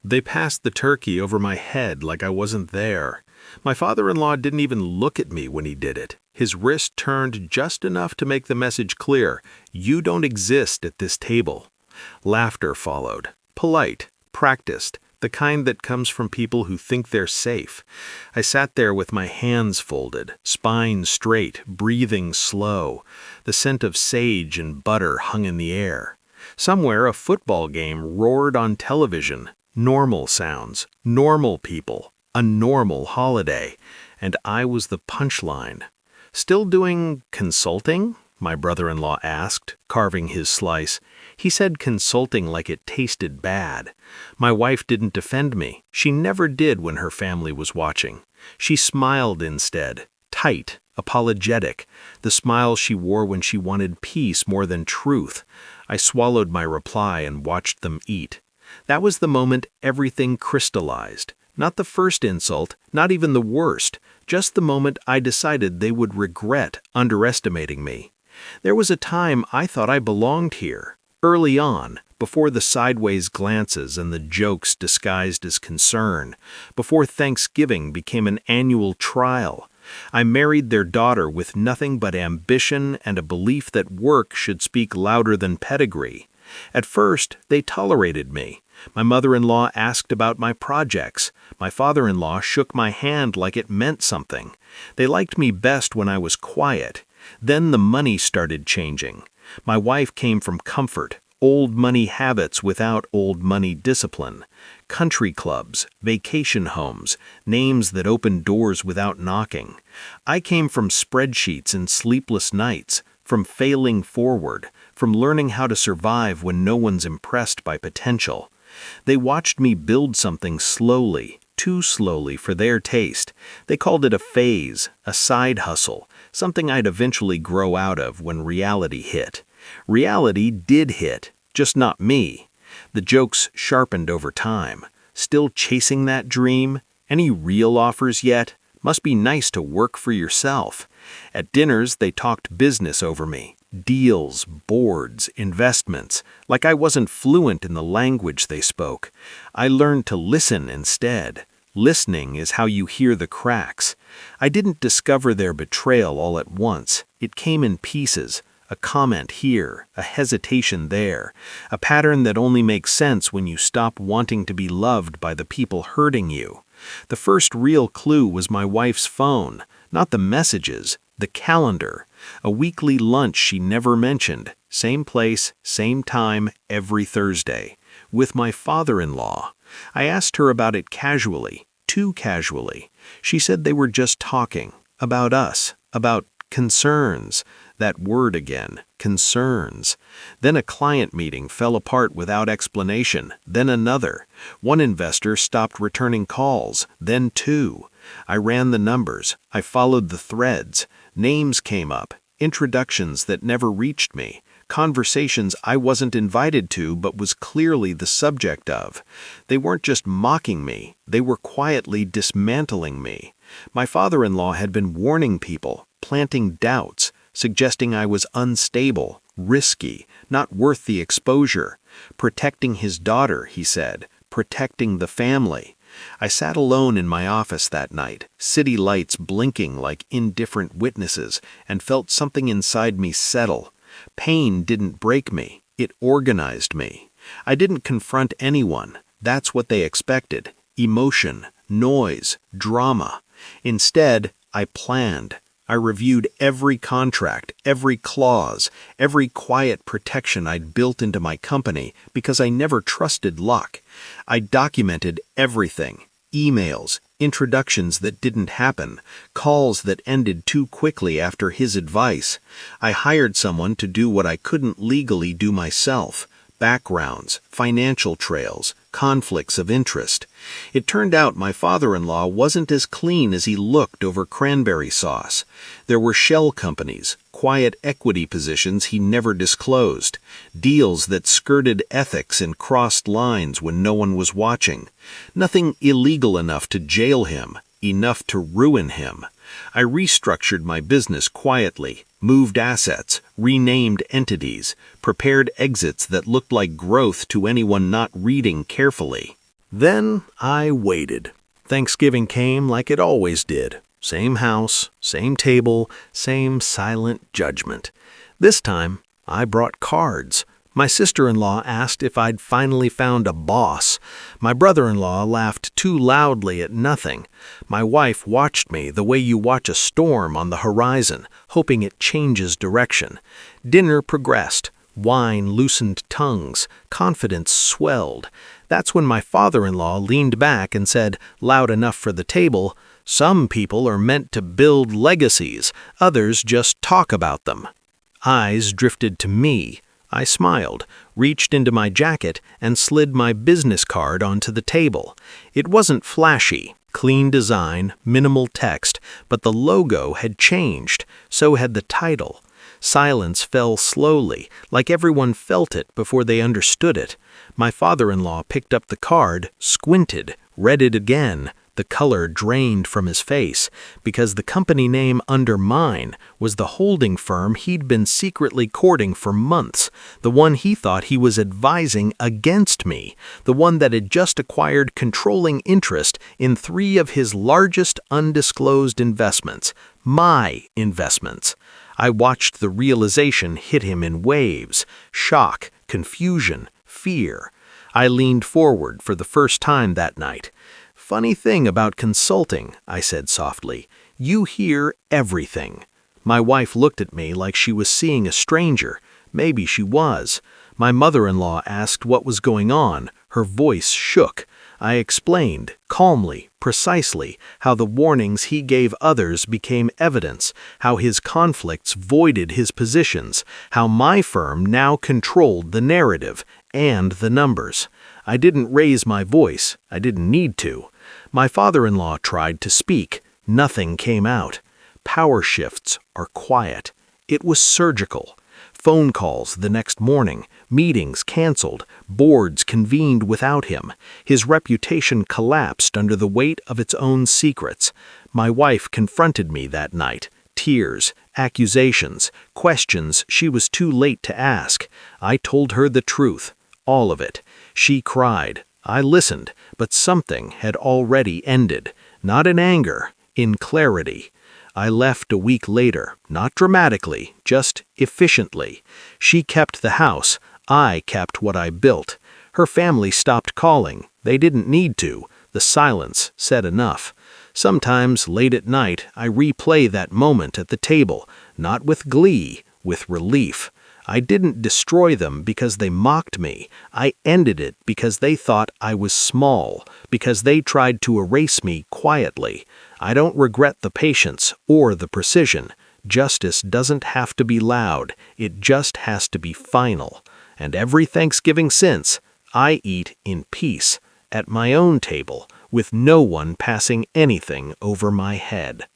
They passed the turkey over my head like I wasn't there. My father-in-law didn't even look at me when he did it. His wrist turned just enough to make the message clear: you don't exist at this table. Laughter followed. Polite, practiced, the kind that comes from people who think they're safe. I sat there with my hands folded, spine straight, breathing slow. The scent of sage and butter hung in the air. Somewhere a football game roared on television. Normal sounds, normal people, a normal holiday. And I was the punchline. "Still doing consulting?" my brother-in-law asked, carving his slice. He said consulting like it tasted bad. My wife didn't defend me. She never did when her family was watching. She smiled instead, tight, apologetic, the smile she wore when she wanted peace more than truth. I swallowed my reply and watched them eat. That was the moment everything crystallized. Not the first insult, not even the worst, just the moment I decided they would regret underestimating me. There was a time I thought I belonged here. Early on, before the sideways glances and the jokes disguised as concern, before Thanksgiving became an annual trial, I married their daughter with nothing but ambition and a belief that work should speak louder than pedigree. At first, they tolerated me. My mother-in-law asked about my projects. My father-in-law shook my hand like it meant something. They liked me best when I was quiet. Then the money started changing. My wife came from comfort, old money habits without old money discipline, country clubs, vacation homes, names that opened doors without knocking. I came from spreadsheets and sleepless nights, from failing forward, from learning how to survive when no one's impressed by potential. They watched me build something slowly, too slowly for their taste. They called it a phase, a side hustle, something I'd eventually grow out of when reality hit. Reality did hit, just not me. The jokes sharpened over time. Still chasing that dream? Any real offers yet? Must be nice to work for yourself. At dinners, they talked business over me. Deals, boards, investments, like I wasn't fluent in the language they spoke. I learned to listen instead. Listening is how you hear the cracks. I didn't discover their betrayal all at once. It came in pieces. A comment here, a hesitation there, a pattern that only makes sense when you stop wanting to be loved by the people hurting you. The first real clue was my wife's phone, not the messages, the calendar. A weekly lunch she never mentioned, same place, same time, every Thursday, with my father-in-law. I asked her about it casually, too casually. She said they were just talking, about us, about concerns. That word again, concerns. Then a client meeting fell apart without explanation, then another. One investor stopped returning calls, then two. I ran the numbers, I followed the threads. Names came up, introductions that never reached me, conversations I wasn't invited to but was clearly the subject of. They weren't just mocking me, they were quietly dismantling me. My father-in-law had been warning people, planting doubts, suggesting I was unstable, risky, not worth the exposure. Protecting his daughter, he said, protecting the family. I sat alone in my office that night, city lights blinking like indifferent witnesses, and felt something inside me settle. Pain didn't break me, it organized me. I didn't confront anyone. That's what they expected. Emotion, noise, drama. Instead, I planned. I reviewed every contract, every clause, every quiet protection I'd built into my company because I never trusted luck. I documented everything: emails, introductions that didn't happen, calls that ended too quickly after his advice. I hired someone to do what I couldn't legally do myself: backgrounds, financial trails, conflicts of interest. It turned out my father-in-law wasn't as clean as he looked over cranberry sauce. There were shell companies, quiet equity positions he never disclosed, deals that skirted ethics and crossed lines when no one was watching. Nothing illegal enough to jail him, enough to ruin him. I restructured my business quietly, moved assets, renamed entities, prepared exits that looked like growth to anyone not reading carefully. Then I waited. Thanksgiving came like it always did. Same house, same table, same silent judgment. This time, I brought cards. My sister-in-law asked if I'd finally found a boss. My brother-in-law laughed too loudly at nothing. My wife watched me the way you watch a storm on the horizon, hoping it changes direction. Dinner progressed. Wine loosened tongues. Confidence swelled. That's when my father-in-law leaned back and said, loud enough for the table, "Some people are meant to build legacies, others just talk about them." Eyes drifted to me. I smiled, reached into my jacket, and slid my business card onto the table. It wasn't flashy, clean design, minimal text, but the logo had changed, so had the title. Silence fell slowly, like everyone felt it before they understood it. My father-in-law picked up the card, squinted, read it again. The color drained from his face, because the company name under mine was the holding firm he'd been secretly courting for months, the one he thought he was advising against me, the one that had just acquired controlling interest in 3 of his largest undisclosed investments, my investments. I watched the realization hit him in waves, shock, confusion, fear. I leaned forward for the first time that night. "Funny thing about consulting," I said softly. "You hear everything." My wife looked at me like she was seeing a stranger. Maybe she was. My mother-in-law asked what was going on. Her voice shook. I explained, calmly, precisely, how the warnings he gave others became evidence, how his conflicts voided his positions, how my firm now controlled the narrative and the numbers. I didn't raise my voice. I didn't need to. My father-in-law tried to speak. Nothing came out. Power shifts are quiet. It was surgical. Phone calls the next morning, meetings canceled, boards convened without him. His reputation collapsed under the weight of its own secrets. My wife confronted me that night. Tears, accusations, questions she was too late to ask. I told her the truth, all of it. She cried. I listened, but something had already ended. Not in anger, in clarity. I left a week later, not dramatically, just efficiently. She kept the house. I kept what I built. Her family stopped calling. They didn't need to. The silence said enough. Sometimes, late at night, I replay that moment at the table, not with glee, with relief. I didn't destroy them because they mocked me. I ended it because they thought I was small, because they tried to erase me quietly. I don't regret the patience or the precision. Justice doesn't have to be loud. It just has to be final. And every Thanksgiving since, I eat in peace, at my own table, with no one passing anything over my head.